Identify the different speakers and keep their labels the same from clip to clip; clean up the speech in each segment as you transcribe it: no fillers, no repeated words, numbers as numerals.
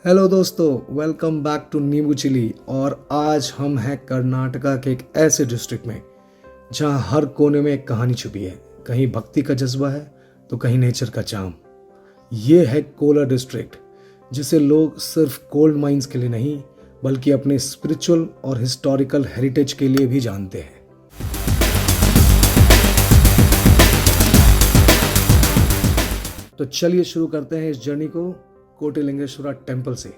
Speaker 1: Hello दोस्तों, welcome back to नींबू chilli. और आज हम हैं कर्नाटका के एक ऐसे डिस्ट्रिक्ट में जहां हर कोने में एक कहानी छुपी है। कहीं भक्ति का जज्बा है तो कहीं नेचर का चार्म। ये है कोलार डिस्ट्रिक्ट, जिसे लोग सिर्फ गोल्ड माइंस के लिए नहीं बल्कि अपने स्पिरिचुअल और हिस्टोरिकल हेरिटेज के लिए भी जानते हैं। तो चलिए शुरू करते हैं इस जर्नी को कोटिलिंगेश्वरा टेम्पल से।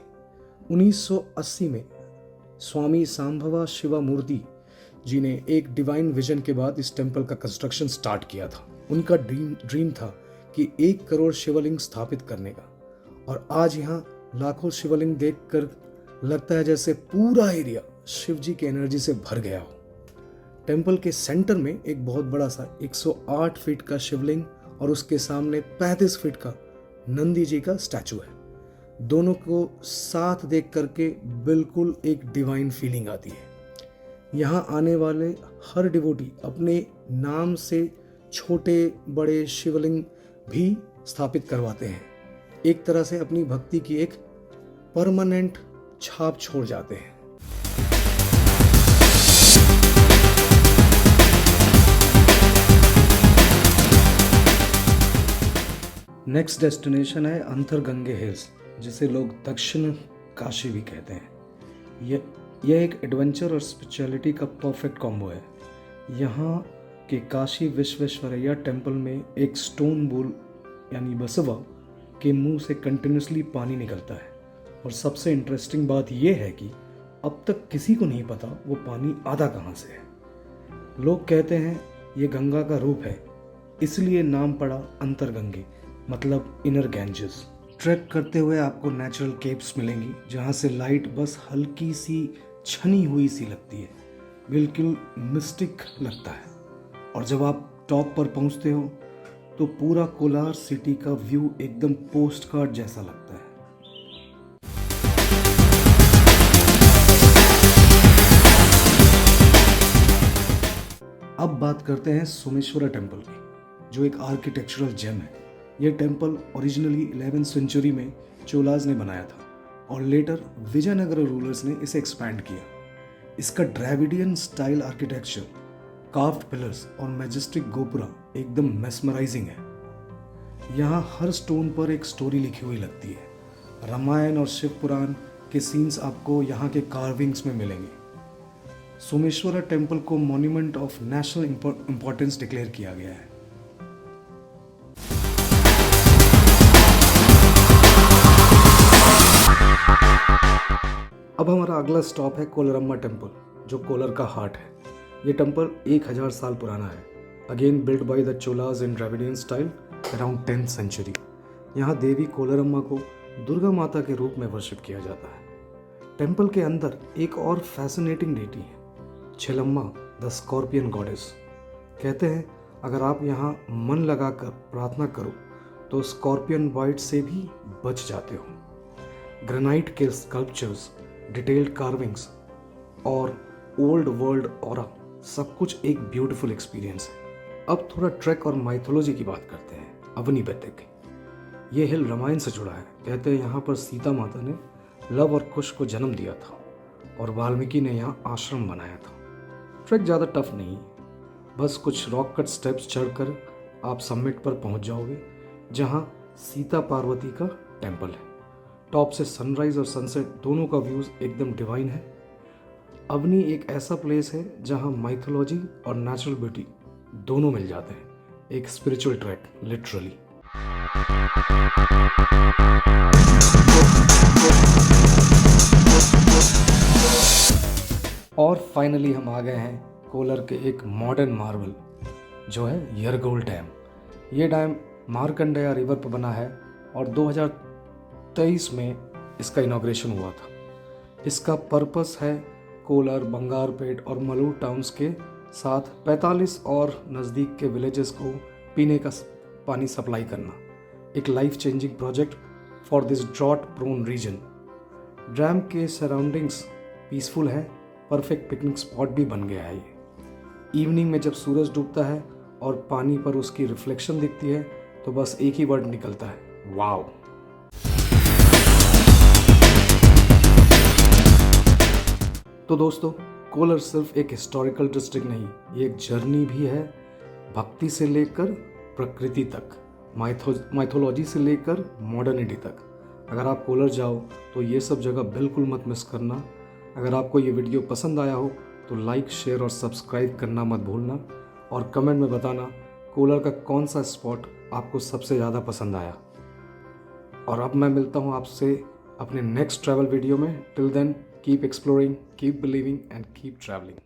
Speaker 1: 1980 में स्वामी सांभवा शिवा मूर्ति जी ने एक डिवाइन विजन के बाद इस टेम्पल का कंस्ट्रक्शन स्टार्ट किया था। उनका ड्रीम था कि 1 करोड़ शिवलिंग स्थापित करने का। और आज यहाँ लाखों शिवलिंग देखकर लगता है जैसे पूरा एरिया शिव जी की एनर्जी से भर गया हो। टेम्पल के सेंटर में एक बहुत बड़ा सा 108 फीट का शिवलिंग और उसके सामने 35 फीट का नंदी जी का स्टैचू है। दोनों को साथ देख करके बिल्कुल एक डिवाइन फीलिंग आती है। यहाँ आने वाले हर डिवोटी अपने नाम से छोटे बड़े शिवलिंग भी स्थापित करवाते हैं। एक तरह से अपनी भक्ति की एक परमानेंट छाप छोड़ जाते हैं। नेक्स्ट डेस्टिनेशन है अंतरगंगे हिल्स, जिसे लोग दक्षिण काशी भी कहते हैं। यह एक एडवेंचर और स्पिरिचुअलिटी का परफेक्ट कॉम्बो है। यहाँ के काशी विश्वेश्वरैया टेम्पल में एक स्टोन बुल यानी बसवा के मुंह से कंटिन्यूसली पानी निकलता है। और सबसे इंटरेस्टिंग बात यह है कि अब तक किसी को नहीं पता वो पानी आता कहाँ से है। लोग कहते हैं ये गंगा का रूप है, इसलिए नाम पड़ा अंतरगंगे, मतलब इनर गैंजेस। ट्रैक करते हुए आपको नेचुरल केव्स मिलेंगी, जहाँ से लाइट बस हल्की सी छनी हुई सी लगती है, बिल्कुल मिस्टिक लगता है। और जब आप टॉप पर पहुँचते हो तो पूरा कोलार सिटी का व्यू एकदम पोस्ट कार्ड जैसा लगता है। अब बात करते हैं सोमेश्वरा टेम्पल की, जो एक आर्किटेक्चरल जेम है। यह टेम्पल ओरिजिनली 11वीं सेंचुरी में चोलाज ने बनाया था और लेटर विजयनगर रूलर्स ने इसे एक्सपैंड किया। इसका Dravidian style architecture, carved pillars और मैजेस्टिक गोपुरा एकदम मेस्मराइजिंग है। यहाँ हर स्टोन पर एक स्टोरी लिखी हुई लगती है। रामायण और शिव पुराण के सीन्स आपको यहाँ के कार्विंग्स में मिलेंगे। सोमेश्वरा टेम्पल को monument of national importance declare किया गया है। अब हमारा अगला स्टॉप है कोलरम्मा टेम्पल, जो कोलार का हार्ट है। ये टेम्पल 1000 साल पुराना है। Again build by the Cholas in Dravidian style around 10th century. यहाँ देवी कोलरम्मा को दुर्गा माता के रूप में वर्शिप किया जाता है। टेम्पल के अंदर एक और फैसिनेटिंग डेटी है, छेलम्मा द स्कॉर्पियन गॉडेस। कहते हैं अगर आप यहाँ मन लगाकर प्रार्थना करो तो स्कॉर्पियन बाइट से भी बच जाते हो। ग्रेनाइट के स्कल्पचर्स, डिटेल्ड कार्विंग्स और ओल्ड वर्ल्ड ऑरा, सब कुछ एक ब्यूटीफुल एक्सपीरियंस है। अब थोड़ा ट्रैक और माइथोलॉजी की बात करते हैं। अवनी बेतिक, ये हिल रामायण से जुड़ा है। कहते हैं यहाँ पर सीता माता ने लव और कुश को जन्म दिया था और वाल्मीकि ने यहाँ आश्रम बनाया था। ट्रैक ज़्यादा टफ नहीं, बस कुछ रॉक कट स्टेप्स चढ़कर आप समिट पर पहुँच जाओगे, जहाँ सीता पार्वती का टेम्पल है। टॉप से सनराइज और सनसेट दोनों का व्यूज एकदम डिवाइन है। अवनी एक ऐसा प्लेस है जहां माइथोलॉजी और नेचुरल ब्यूटी दोनों मिल जाते हैं। एक स्पिरिचुअल ट्रैक लिटरली। और फाइनली हम आ गए हैं कोलार के एक मॉडर्न मार्वल, जो है यरगोल डैम। ये डैम मार्कंडेया रिवर पर बना है और 2023 में इसका इनॉग्रेशन हुआ था। इसका पर्पस है कोलार, बंगारपेट और मलूर टाउन्स के साथ 45 और नज़दीक के विलेजेस को पीने का पानी सप्लाई करना। एक life changing project for this drought prone region. Dam के सराउंडिंग्स पीसफुल है, परफेक्ट पिकनिक स्पॉट भी बन गया है ये। इवनिंग में जब सूरज डूबता है और पानी पर उसकी रिफ्लेक्शन दिखती है तो बस एक ही वर्ड निकलता है, वाव। तो दोस्तों, कोलर सिर्फ एक हिस्टोरिकल डिस्ट्रिक्ट नहीं, ये एक जर्नी भी है, भक्ति से लेकर प्रकृति तक, माइथोलॉजी से लेकर मॉडर्निटी तक। अगर आप कोलर जाओ तो ये सब जगह बिल्कुल मत मिस करना। अगर आपको ये वीडियो पसंद आया हो तो लाइक, शेयर और सब्सक्राइब करना मत भूलना, और कमेंट में बताना कोलर का कौन सा स्पॉट आपको सबसे ज़्यादा पसंद आया। और अब मैं मिलता हूँ आपसे अपने नेक्स्ट ट्रैवल वीडियो में। Till then, keep exploring, keep believing and keep travelling.